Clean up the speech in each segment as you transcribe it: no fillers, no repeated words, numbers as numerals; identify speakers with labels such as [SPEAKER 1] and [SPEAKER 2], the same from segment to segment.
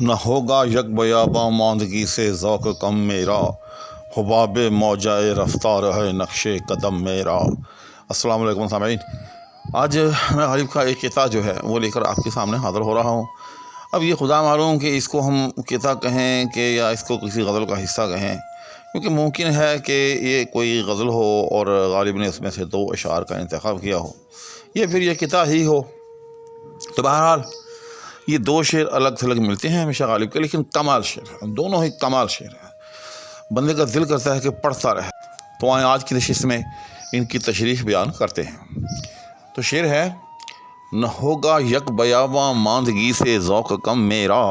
[SPEAKER 1] نہ ہوگا یک بیاباں ماندگی سے ذوق کم میرا، حباب موجۂ رفتار ہے نقش قدم میرا۔ السلام علیکم سامعین، آج میں غالب کا ایک قطعہ جو ہے وہ لے کر آپ کے سامنے حاضر ہو رہا ہوں۔ اب یہ خدا معلوم کہ اس کو ہم قطعہ کہیں کہ یا اس کو کسی غزل کا حصہ کہیں، کیونکہ ممکن ہے کہ یہ کوئی غزل ہو اور غالب نے اس میں سے 2 اشعار کا انتخاب کیا ہو، یا پھر یہ قطعہ ہی ہو۔ تو بہرحال یہ 2 شعر الگ تھلگ ملتے ہیں ہمیشہ غالب کے، لیکن کمال شعر ہیں، دونوں ہی کمال شعر ہیں، بندے کا دل کرتا ہے کہ پڑھتا رہے۔ تو آئیں آج کی نشست میں ان کی تشریح بیان کرتے ہیں۔ تو شعر ہے: نہ ہوگا یک بیاباں ماندگی سے ذوق کم میرا،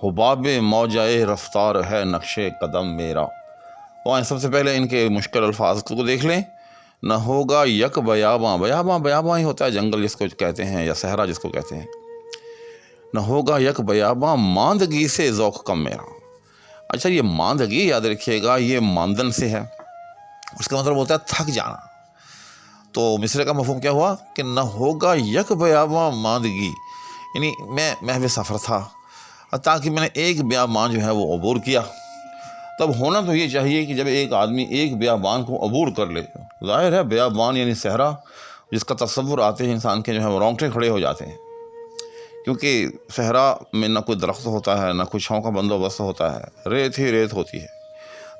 [SPEAKER 1] حباب موجۂ رفتار ہے نقش قدم میرا۔ تو آئیں سب سے پہلے ان کے مشکل الفاظ کو دیکھ لیں۔ نہ ہوگا یک بیاباں، بیاباں ہی ہوتا ہے جنگل جس کو کہتے ہیں، یا صحرا جس کو کہتے ہیں۔ نہ ہوگا یک بیاباں ماندگی سے ذوق کم میرا۔ اچھا، یہ ماندگی یاد رکھیے گا، یہ ماندن سے ہے، اس کا مطلب ہوتا ہے تھک جانا۔ تو مصرعے کا مفہوم کیا ہوا کہ نہ ہوگا یک بیاباں ماندگی، یعنی میں محو سفر تھا، تاکہ میں نے ایک بیابان جو ہے وہ عبور کیا۔ تب ہونا تو یہ چاہیے کہ جب ایک آدمی ایک بیابان کو عبور کر لے، ظاہر ہے بیابان یعنی صحرا، جس کا تصور آتے ہیں انسان کے جو ہے وہ رونگٹے کھڑے ہو جاتے ہیں، کیونکہ صحرا میں نہ کوئی درخت ہوتا ہے، نہ کوئی چھاؤں کا بندوبست ہوتا ہے، ریت ہی ریت ہوتی ہے۔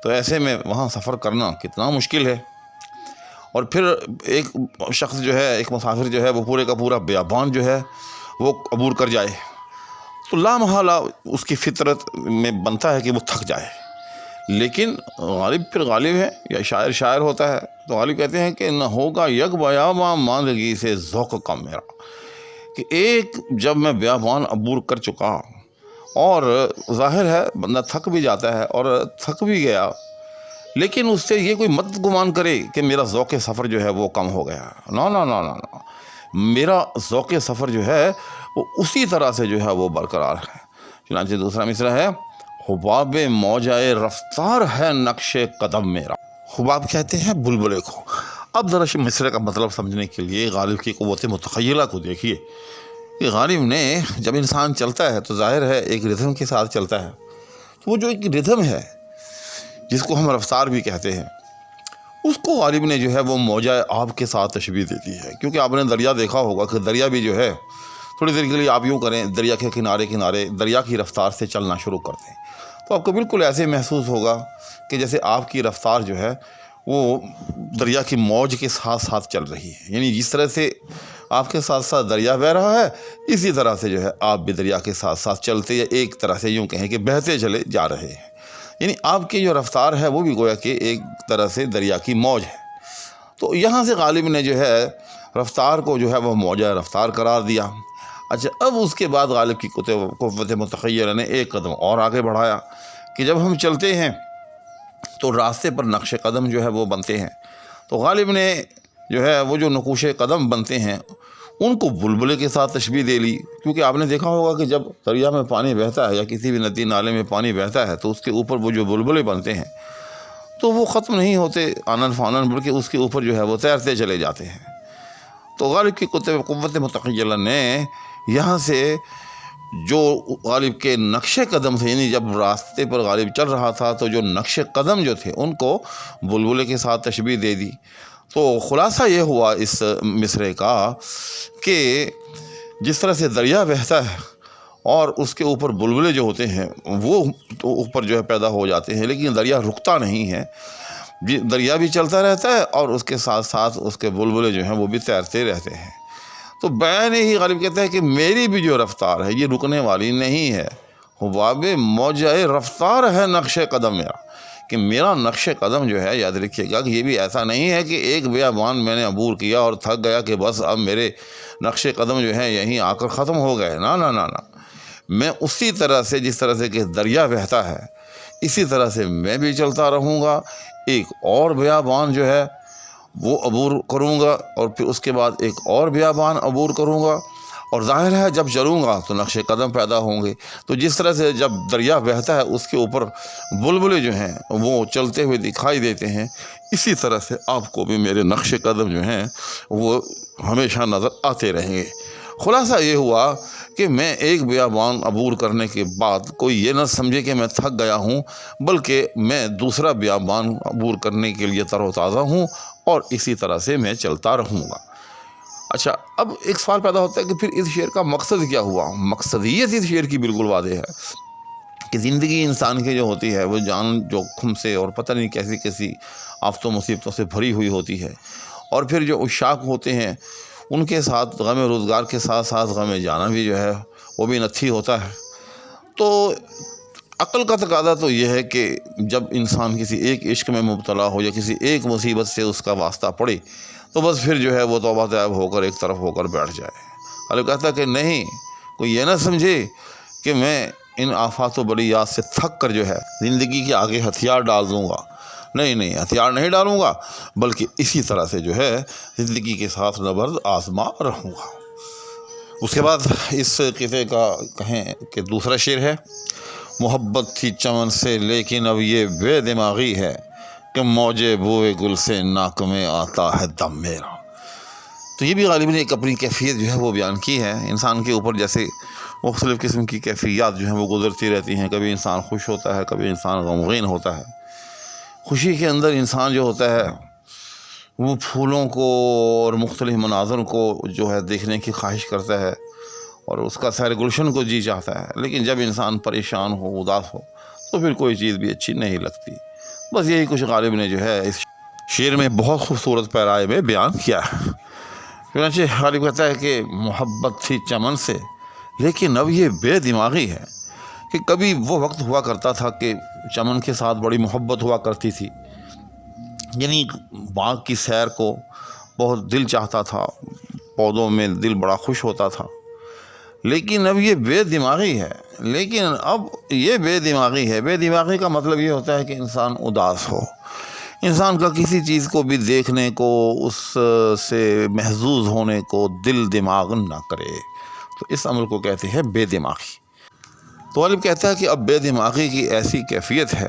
[SPEAKER 1] تو ایسے میں وہاں سفر کرنا کتنا مشکل ہے، اور پھر ایک شخص جو ہے، ایک مسافر جو ہے، وہ پورے کا پورا بیابان جو ہے وہ عبور کر جائے، تو لامحالہ اس کی فطرت میں بنتا ہے کہ وہ تھک جائے۔ لیکن غالب پھر غالب ہے، یا شاعر ہوتا ہے، تو غالب کہتے ہیں کہ نہ ہوگا یک بیاباں ماندگی سے ذوق کم میرا، کہ ایک جب میں بیابان عبور کر چکا، اور ظاہر ہے بندہ تھک بھی جاتا ہے اور تھک بھی گیا، لیکن اس سے یہ کوئی مت گمان کرے کہ میرا ذوق سفر جو ہے وہ کم ہو گیا۔ نا نا نا نا نا، میرا ذوق سفر جو ہے وہ اسی طرح سے جو ہے وہ برقرار ہے۔ چنانچہ دوسرا مصرعہ ہے: حباب موجۂ رفتار ہے نقش قدم میرا۔ حباب کہتے ہیں بلبلے کو۔ اب ذرا مصرعے کا مطلب سمجھنے کے لیے غالب کی قوت متخیلہ کو دیکھیے کہ غالب نے جب انسان چلتا ہے تو ظاہر ہے ایک ردھم کے ساتھ چلتا ہے، تو وہ جو ایک ردھم ہے جس کو ہم رفتار بھی کہتے ہیں، اس کو غالب نے جو ہے وہ موجۂ آب کے ساتھ تشبیہ دے دی ہے۔ کیونکہ آپ نے دریا دیکھا ہوگا کہ دریا بھی جو ہے تھوڑی دیر کے لیے آپ یوں کریں، دریا کے کنارے دریا کی رفتار سے چلنا شروع کر دیں، تو آپ کو بالکل ایسے محسوس ہوگا کہ جیسے آپ کی رفتار جو ہے وہ دریا کی موج کے ساتھ ساتھ چل رہی ہے۔ یعنی جس طرح سے آپ کے ساتھ ساتھ دریا بہہ رہا ہے، اسی طرح سے جو ہے آپ بھی دریا کے ساتھ ساتھ چلتے، یا ایک طرح سے یوں کہیں کہ بہتے چلے جا رہے ہیں۔ یعنی آپ کی جو رفتار ہے وہ بھی گویا کہ ایک طرح سے دریا کی موج ہے۔ تو یہاں سے غالب نے جو ہے رفتار کو جو ہے وہ موجۂ رفتار قرار دیا۔ اچھا، اب اس کے بعد غالب کی قوت متخیلہ نے ایک قدم اور آگے بڑھایا کہ جب ہم چلتے ہیں تو راستے پر نقش قدم جو ہے وہ بنتے ہیں۔ تو غالب نے جو ہے وہ جو نقوش قدم بنتے ہیں ان کو بلبلے کے ساتھ تشبیہ دے لی، کیونکہ آپ نے دیکھا ہوگا کہ جب دریا میں پانی بہتا ہے یا کسی بھی ندی نالے میں پانی بہتا ہے تو اس کے اوپر وہ جو بلبلے بنتے ہیں تو وہ ختم نہیں ہوتے آنن فانن، بلکہ اس کے اوپر جو ہے وہ تیرتے چلے جاتے ہیں۔ تو غالب کی قوت متخیلہ نے یہاں سے جو غالب کے نقش قدم تھے، یعنی جب راستے پر غالب چل رہا تھا تو جو نقش قدم جو تھے ان کو بلبلے کے ساتھ تشبیہ دے دی۔ تو خلاصہ یہ ہوا اس مصرعے کا کہ جس طرح سے دریا بہتا ہے اور اس کے اوپر بلبلے جو ہوتے ہیں وہ تو اوپر جو ہے پیدا ہو جاتے ہیں، لیکن دریا رکتا نہیں ہے، دریا بھی چلتا رہتا ہے اور اس کے ساتھ ساتھ اس کے بلبلے جو ہیں وہ بھی تیرتے رہتے ہیں۔ تو بیان ہی غالب کہتا ہے کہ میری بھی جو رفتار ہے یہ رکنے والی نہیں ہے۔ حباب موجۂ رفتار ہے نقش قدم میرا، کہ میرا نقش قدم جو ہے، یاد رکھیے گا کہ یہ بھی ایسا نہیں ہے کہ ایک بیابان میں نے عبور کیا اور تھک گیا کہ بس اب میرے نقش قدم جو ہے یہیں آ کر ختم ہو گئے۔ نا نا نا نا، میں اسی طرح سے جس طرح سے کہ دریا بہتا ہے اسی طرح سے میں بھی چلتا رہوں گا، ایک اور بیابان جو ہے وہ عبور کروں گا، اور پھر اس کے بعد ایک اور بیابان عبور کروں گا، اور ظاہر ہے جب چلوں گا تو نقش قدم پیدا ہوں گے۔ تو جس طرح سے جب دریا بہتا ہے اس کے اوپر بلبلے جو ہیں وہ چلتے ہوئے دکھائی دیتے ہیں، اسی طرح سے آپ کو بھی میرے نقش قدم جو ہیں وہ ہمیشہ نظر آتے رہیں گے۔ خلاصہ یہ ہوا کہ میں ایک بیابان عبور کرنے کے بعد کوئی یہ نہ سمجھے کہ میں تھک گیا ہوں، بلکہ میں دوسرا بیابان عبور کرنے کے لیے تر و تازہ ہوں، اور اسی طرح سے میں چلتا رہوں گا۔ اچھا، اب ایک سوال پیدا ہوتا ہے کہ پھر اس شعر کا مقصد کیا ہوا؟ مقصدیت اس شعر کی بالکل واضح ہے کہ زندگی انسان کی جو ہوتی ہے وہ جان جوخم سے اور پتہ نہیں کیسی کیسی آفت و مصیبتوں سے بھری ہوئی ہوتی ہے، اور پھر جو عشاق ہوتے ہیں ان کے ساتھ غم روزگار کے ساتھ ساتھ غم جانا بھی جو ہے وہ بھی نتھی ہوتا ہے۔ تو عقل کا تقاضا تو یہ ہے کہ جب انسان کسی ایک عشق میں مبتلا ہو یا کسی ایک مصیبت سے اس کا واسطہ پڑے تو بس پھر جو ہے وہ توبہ طیب ہو کر ایک طرف ہو کر بیٹھ جائے۔ اللہ کہتا ہے کہ نہیں، کوئی یہ نہ سمجھے کہ میں ان آفات و بلیات سے تھک کر جو ہے زندگی کے آگے ہتھیار ڈال دوں گا۔ نہیں، ہتھیار نہیں ڈالوں گا، بلکہ اسی طرح سے جو ہے زندگی کے ساتھ نبرد آزما رہوں گا۔ اس کے بعد اس قصے کا کہیں کہ دوسرا شعر ہے: محبت تھی چمن سے لیکن اب یہ بے دماغی ہے کہ موج بوئے گل سے ناک میں آتا ہے دم میرا۔ تو یہ بھی غالباً ایک اپنی کیفیت جو ہے وہ بیان کی ہے۔ انسان کے اوپر جیسے مختلف قسم کی کیفیات جو ہیں وہ گزرتی رہتی ہیں، کبھی انسان خوش ہوتا ہے، کبھی انسان غمگین ہوتا ہے۔ خوشی کے اندر انسان جو ہوتا ہے وہ پھولوں کو اور مختلف مناظر کو جو ہے دیکھنے کی خواہش کرتا ہے اور اس کا سیر گلشن کو جی چاہتا ہے، لیکن جب انسان پریشان ہو، اداس ہو، تو پھر کوئی چیز بھی اچھی نہیں لگتی۔ بس یہی کچھ غالب نے جو ہے اس شعر میں بہت خوبصورت پیرائے میں بیان کیا ہے۔ چنانچہ غالب کہتا ہے کہ محبت تھی چمن سے لیکن اب یہ بے دماغی ہے کہ کبھی وہ وقت ہوا کرتا تھا کہ چمن کے ساتھ بڑی محبت ہوا کرتی تھی، یعنی باغ کی سیر کو بہت دل چاہتا تھا، پودوں میں دل بڑا خوش ہوتا تھا، لیکن اب یہ بے دماغی ہے۔ لیکن اب یہ بے دماغی ہے، بے دماغی کا مطلب یہ ہوتا ہے کہ انسان اداس ہو، انسان کا کسی چیز کو بھی دیکھنے کو، اس سے محظوظ ہونے کو دل دماغ نہ کرے، تو اس عمل کو کہتے ہیں بے دماغی۔ تو غالب کہتا ہے کہ اب بے دماغی کی ایسی کیفیت ہے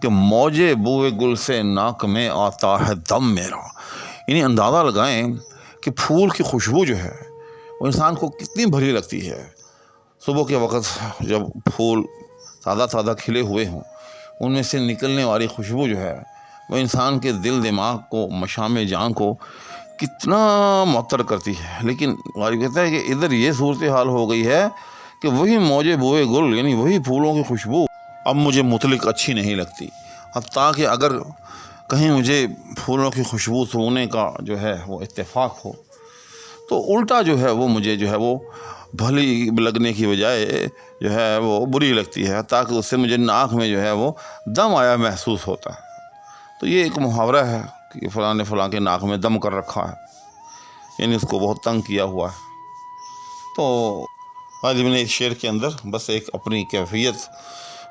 [SPEAKER 1] کہ موجے بوئے گل سے ناک میں آتا ہے دم میرا، یعنی اندازہ لگائیں کہ پھول کی خوشبو جو ہے وہ انسان کو کتنی بھلی لگتی ہے۔ صبح کے وقت جب پھول تازہ کھلے ہوئے ہوں، ان میں سے نکلنے والی خوشبو جو ہے وہ انسان کے دل دماغ کو، مشام جان کو کتنا معطر کرتی ہے۔ لیکن غالب کہتا ہے کہ ادھر یہ صورتحال ہو گئی ہے کہ وہی موجے بوئے گل، یعنی وہی پھولوں کی خوشبو اب مجھے مطلق اچھی نہیں لگتی۔ حتیٰ کہ اگر کہیں مجھے پھولوں کی خوشبو سونگنے کا جو ہے وہ اتفاق ہو تو الٹا جو ہے وہ مجھے جو ہے وہ بھلی لگنے کی بجائے جو ہے وہ بری لگتی ہے، حتیٰ کہ اس سے مجھے ناک میں جو ہے وہ دم آیا محسوس ہوتا ہے۔ تو یہ ایک محاورہ ہے کہ فلاں نے فلاں کے ناک میں دم کر رکھا ہے، یعنی اس کو بہت تنگ کیا ہوا ہے۔ تو غالب نے اس شعر کے اندر بس ایک اپنی کیفیت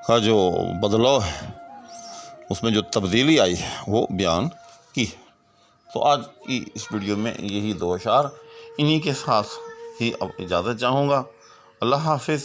[SPEAKER 1] کا جو بدلاؤ ہے، اس میں جو تبدیلی آئی ہے وہ بیان کی ہے۔ تو آج کی اس ویڈیو میں یہی دو اشعار، انہی کے ساتھ ہی اب اجازت چاہوں گا۔ اللہ حافظ۔